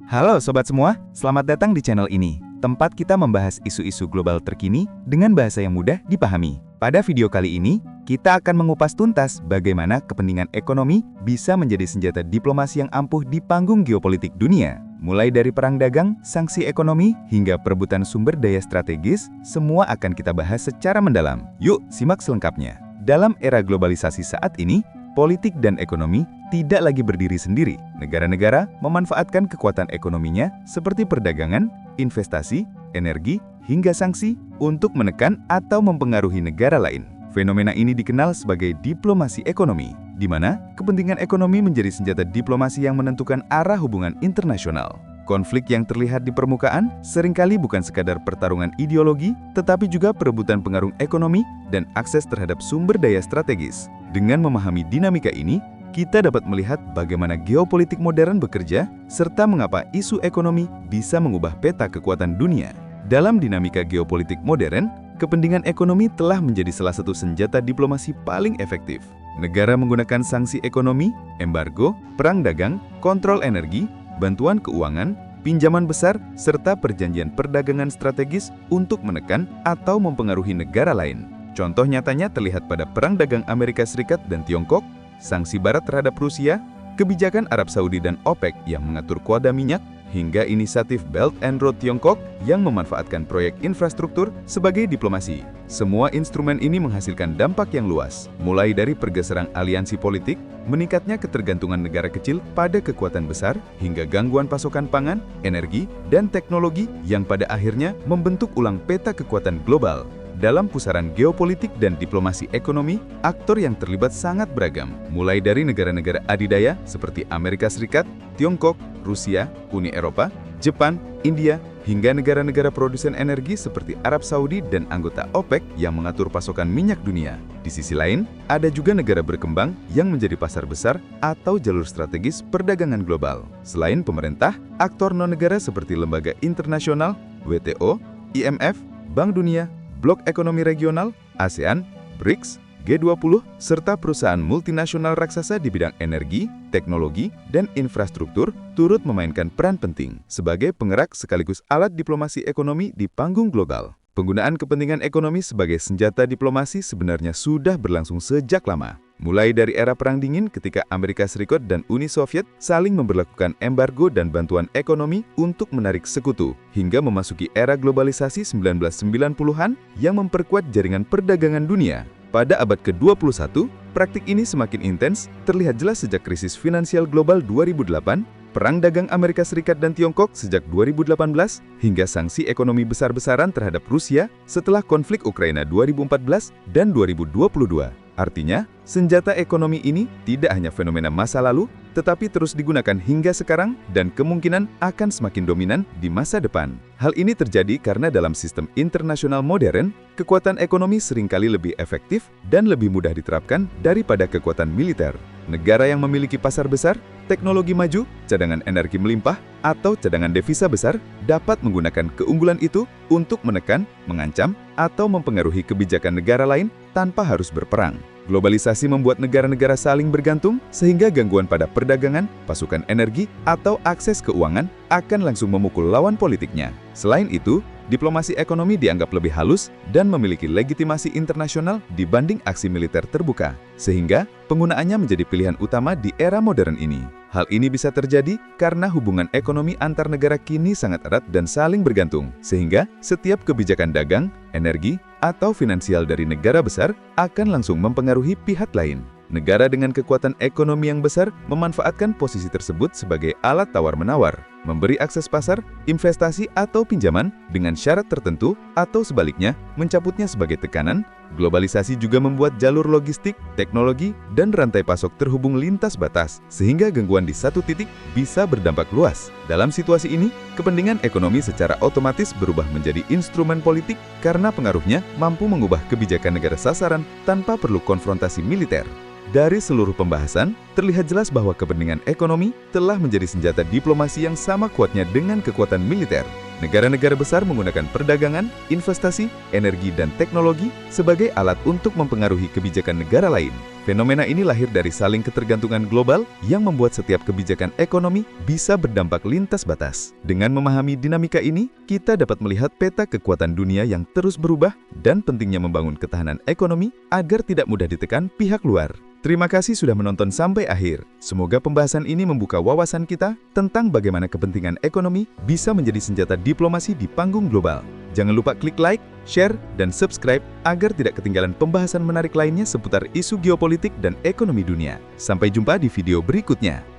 Halo sobat semua, selamat datang di channel ini. Tempat kita membahas isu-isu global terkini dengan bahasa yang mudah dipahami. Pada video kali ini, kita akan mengupas tuntas bagaimana kepentingan ekonomi bisa menjadi senjata diplomasi yang ampuh di panggung geopolitik dunia. Mulai dari perang dagang, sanksi ekonomi, hingga perebutan sumber daya strategis, semua akan kita bahas secara mendalam. Yuk, simak selengkapnya. Dalam era globalisasi saat ini, politik dan ekonomi tidak lagi berdiri sendiri. Negara-negara memanfaatkan kekuatan ekonominya seperti perdagangan, investasi, energi, hingga sanksi untuk menekan atau mempengaruhi negara lain. Fenomena ini dikenal sebagai diplomasi ekonomi, di mana kepentingan ekonomi menjadi senjata diplomasi yang menentukan arah hubungan internasional. Konflik yang terlihat di permukaan seringkali bukan sekadar pertarungan ideologi, tetapi juga perebutan pengaruh ekonomi dan akses terhadap sumber daya strategis. Dengan memahami dinamika ini, kita dapat melihat bagaimana geopolitik modern bekerja, serta mengapa isu ekonomi bisa mengubah peta kekuatan dunia. Dalam dinamika geopolitik modern, kepentingan ekonomi telah menjadi salah satu senjata diplomasi paling efektif. Negara menggunakan sanksi ekonomi, embargo, perang dagang, kontrol energi, bantuan keuangan, pinjaman besar, serta perjanjian perdagangan strategis untuk menekan atau mempengaruhi negara lain. Contoh nyatanya terlihat pada Perang Dagang Amerika Serikat dan Tiongkok, sanksi Barat terhadap Rusia, kebijakan Arab Saudi dan OPEC yang mengatur kuota minyak, hingga inisiatif Belt and Road Tiongkok yang memanfaatkan proyek infrastruktur sebagai diplomasi. Semua instrumen ini menghasilkan dampak yang luas, mulai dari pergeseran aliansi politik, meningkatnya ketergantungan negara kecil pada kekuatan besar, hingga gangguan pasokan pangan, energi, dan teknologi yang pada akhirnya membentuk ulang peta kekuatan global. Dalam pusaran geopolitik dan diplomasi ekonomi, aktor yang terlibat sangat beragam, mulai dari negara-negara adidaya seperti Amerika Serikat, Tiongkok, Rusia, Uni Eropa, Jepang, India, hingga negara-negara produsen energi seperti Arab Saudi dan anggota OPEC yang mengatur pasokan minyak dunia. Di sisi lain, ada juga negara berkembang yang menjadi pasar besar atau jalur strategis perdagangan global. Selain pemerintah, aktor non-negara seperti lembaga internasional, WTO, IMF, Bank Dunia, Blok Ekonomi Regional, ASEAN, BRICS, G20, serta perusahaan multinasional raksasa di bidang energi, teknologi, dan infrastruktur turut memainkan peran penting sebagai penggerak sekaligus alat diplomasi ekonomi di panggung global. Penggunaan kepentingan ekonomi sebagai senjata diplomasi sebenarnya sudah berlangsung sejak lama. Mulai dari era Perang Dingin ketika Amerika Serikat dan Uni Soviet saling memberlakukan embargo dan bantuan ekonomi untuk menarik sekutu, hingga memasuki era globalisasi 1990-an yang memperkuat jaringan perdagangan dunia. Pada abad ke-21, praktik ini semakin intens, terlihat jelas sejak krisis finansial global 2008, Perang Dagang Amerika Serikat dan Tiongkok sejak 2018, hingga sanksi ekonomi besar-besaran terhadap Rusia setelah konflik Ukraina 2014 dan 2022. Artinya, senjata ekonomi ini tidak hanya fenomena masa lalu, tetapi terus digunakan hingga sekarang dan kemungkinan akan semakin dominan di masa depan. Hal ini terjadi karena dalam sistem internasional modern, kekuatan ekonomi seringkali lebih efektif dan lebih mudah diterapkan daripada kekuatan militer. Negara yang memiliki pasar besar, teknologi maju, cadangan energi melimpah, atau cadangan devisa besar dapat menggunakan keunggulan itu untuk menekan, mengancam, atau mempengaruhi kebijakan negara lain tanpa harus berperang. Globalisasi membuat negara-negara saling bergantung sehingga gangguan pada perdagangan, pasukan energi, atau akses keuangan akan langsung memukul lawan politiknya. Selain itu, diplomasi ekonomi dianggap lebih halus dan memiliki legitimasi internasional dibanding aksi militer terbuka, sehingga penggunaannya menjadi pilihan utama di era modern ini. Hal ini bisa terjadi karena hubungan ekonomi antar negara kini sangat erat dan saling bergantung, sehingga setiap kebijakan dagang, energi, atau finansial dari negara besar akan langsung mempengaruhi pihak lain. Negara dengan kekuatan ekonomi yang besar memanfaatkan posisi tersebut sebagai alat tawar-menawar, memberi akses pasar, investasi atau pinjaman dengan syarat tertentu, atau sebaliknya, mencabutnya sebagai tekanan. Globalisasi juga membuat jalur logistik, teknologi, dan rantai pasok terhubung lintas batas, sehingga gangguan di satu titik bisa berdampak luas. Dalam situasi ini, kepentingan ekonomi secara otomatis berubah menjadi instrumen politik karena pengaruhnya mampu mengubah kebijakan negara sasaran tanpa perlu konfrontasi militer. Dari seluruh pembahasan, terlihat jelas bahwa kepentingan ekonomi telah menjadi senjata diplomasi yang sama kuatnya dengan kekuatan militer. Negara-negara besar menggunakan perdagangan, investasi, energi, dan teknologi sebagai alat untuk mempengaruhi kebijakan negara lain. Fenomena ini lahir dari saling ketergantungan global yang membuat setiap kebijakan ekonomi bisa berdampak lintas batas. Dengan memahami dinamika ini, kita dapat melihat peta kekuatan dunia yang terus berubah dan pentingnya membangun ketahanan ekonomi agar tidak mudah ditekan pihak luar. Terima kasih sudah menonton sampai akhir. Semoga pembahasan ini membuka wawasan kita tentang bagaimana kepentingan ekonomi bisa menjadi senjata diplomasi di panggung global. Jangan lupa klik like, share, dan subscribe agar tidak ketinggalan pembahasan menarik lainnya seputar isu geopolitik dan ekonomi dunia. Sampai jumpa di video berikutnya.